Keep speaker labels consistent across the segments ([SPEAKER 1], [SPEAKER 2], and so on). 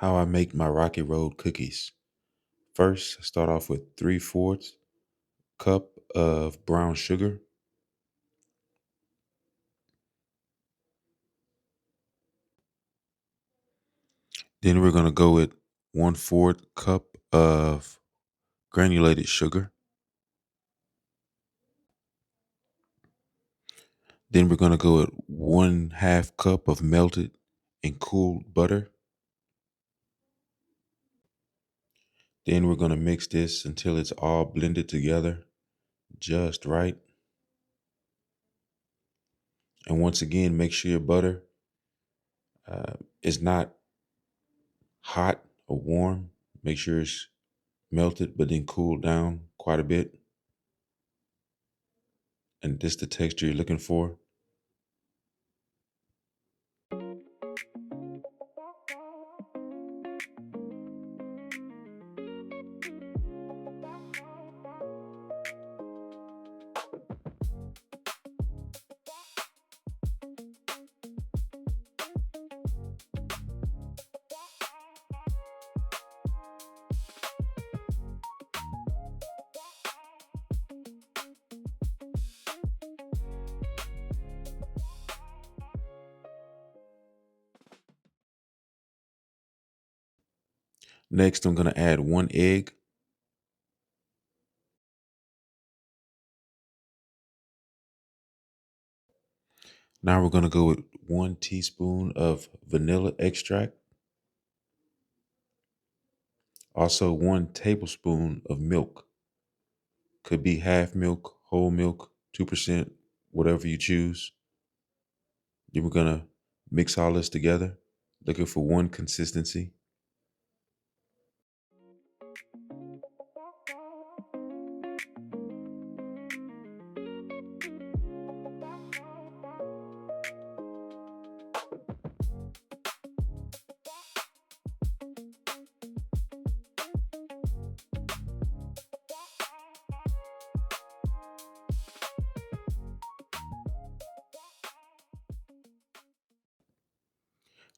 [SPEAKER 1] How I make my Rocky Road cookies. First, start off with 3/4 cup of brown sugar. Then we're going to go with 1/4 cup of granulated sugar. Then we're going to go with 1/2 cup of melted and cooled butter. Then we're going to mix this until it's all blended together just right. And once again, make sure your butter is not hot or warm. Make sure it's melted, but then cooled down quite a bit. And this is the texture you're looking for. Next, I'm going to add 1 egg. Now we're going to go with 1 teaspoon of vanilla extract. Also 1 tablespoon of milk. Could be half milk, whole milk, 2%, whatever you choose. Then we're going to mix all this together, looking for one consistency.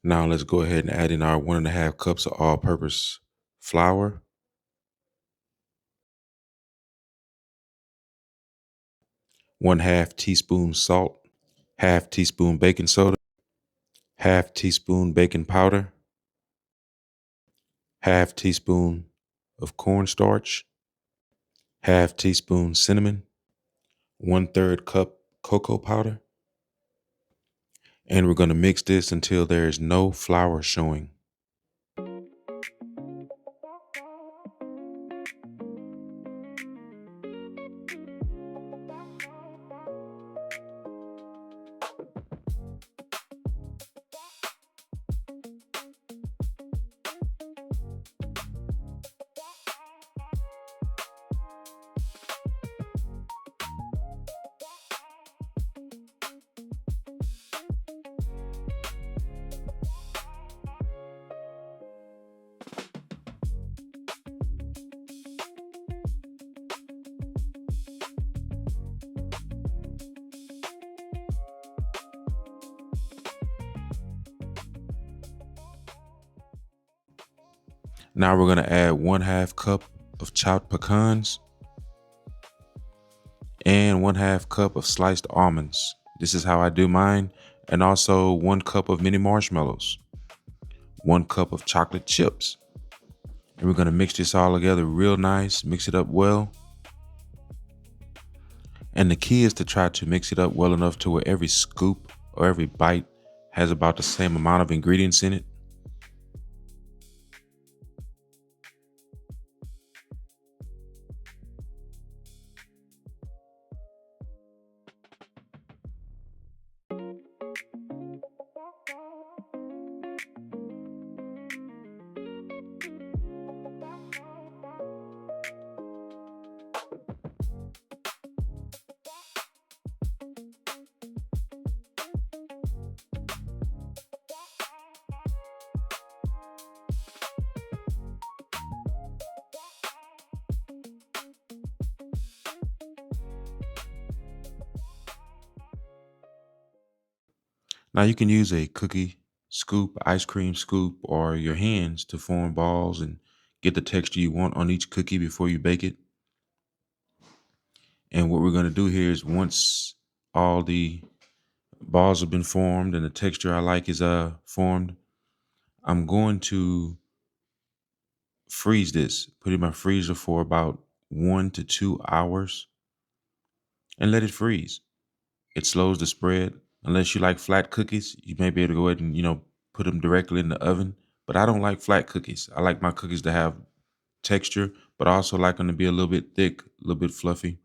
[SPEAKER 1] Now let's go ahead and add in our 1.5 cups of all-purpose flour. 1/2 teaspoon salt, 1/2 teaspoon baking soda, 1/2 teaspoon baking powder, 1/2 teaspoon of cornstarch, 1/2 teaspoon cinnamon, 1/3 cup cocoa powder. And we're going to mix this until there is no flour showing. Now we're going to add 1/2 cup of chopped pecans and 1/2 cup of sliced almonds. This is how I do mine. And also 1 cup of mini marshmallows, 1 cup of chocolate chips. And we're going to mix this all together real nice, mix it up well. And the key is to try to mix it up well enough to where every scoop or every bite has about the same amount of ingredients in it. Now you can use a cookie scoop, ice cream scoop, or your hands to form balls and get the texture you want on each cookie before you bake it. And what we're going to do here is once all the balls have been formed and the texture I like is formed, I'm going to freeze this, put it in my freezer for about 1 to 2 hours and let it freeze. It slows the spread. Unless you like flat cookies, you may be able to go ahead and, put them directly in the oven. But I don't like flat cookies. I like my cookies to have texture, but I also like them to be a little bit thick, a little bit fluffy,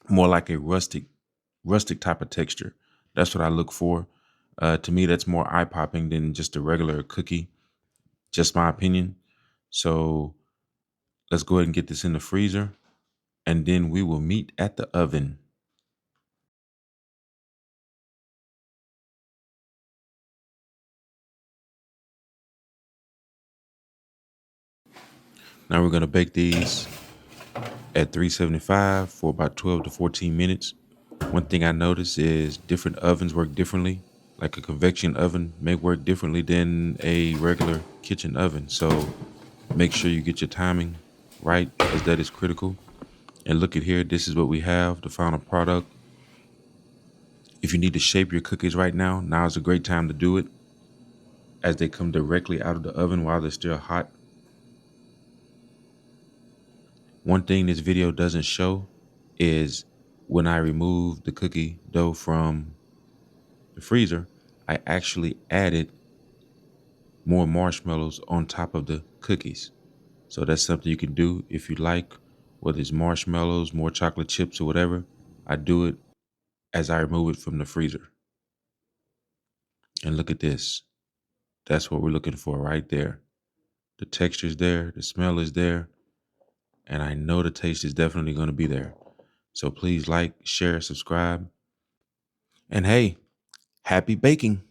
[SPEAKER 1] more like a rustic type of texture. That's what I look for. To me, that's more eye popping than just a regular cookie. Just my opinion. So let's go ahead and get this in the freezer, and then we will meet at the oven. Now we're going to bake these at 375 for about 12 to 14 minutes. One thing I noticed is different ovens work differently. Like a convection oven may work differently than a regular kitchen oven. So make sure you get your timing right, as that is critical. And look at here, this is what we have, the final product. If you need to shape your cookies right now is a great time to do it, as they come directly out of the oven while they're still hot. One thing this video doesn't show is when I remove the cookie dough from the freezer, I actually added more marshmallows on top of the cookies. So that's something you can do if you like, whether it's marshmallows, more chocolate chips, or whatever. I do it as I remove it from the freezer. And look at this. That's what we're looking for right there. The texture is there, the smell is there, and I know the taste is definitely going to be there. So please like, share, subscribe, and hey, happy baking.